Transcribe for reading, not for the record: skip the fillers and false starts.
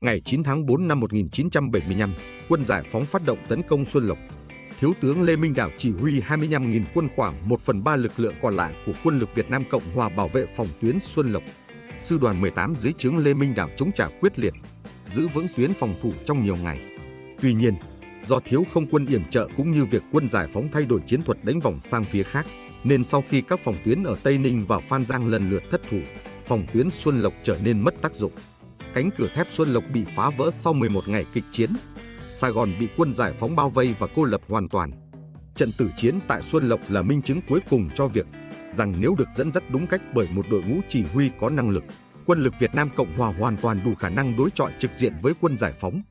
Ngày 9 tháng 4 năm 1975, quân giải phóng phát động tấn công Xuân Lộc. Thiếu tướng Lê Minh Đảo chỉ huy 25.000 quân, khoảng 1/3 lực lượng còn lại của quân lực Việt Nam Cộng hòa bảo vệ phòng tuyến Xuân Lộc. Sư đoàn 18 dưới trướng Lê Minh Đảo chống trả quyết liệt, giữ vững tuyến phòng thủ trong nhiều ngày. Tuy nhiên, do thiếu không quân yểm trợ cũng như việc quân giải phóng thay đổi chiến thuật đánh vòng sang phía khác, nên sau khi các phòng tuyến ở Tây Ninh và Phan Giang lần lượt thất thủ, phòng tuyến Xuân Lộc trở nên mất tác dụng. Cánh cửa thép Xuân Lộc bị phá vỡ sau 11 ngày kịch chiến. Sài Gòn bị quân giải phóng bao vây và cô lập hoàn toàn. Trận tử chiến tại Xuân Lộc là minh chứng cuối cùng cho việc rằng nếu được dẫn dắt đúng cách bởi một đội ngũ chỉ huy có năng lực, quân lực Việt Nam Cộng hòa hoàn toàn đủ khả năng đối chọi trực diện với quân giải phóng.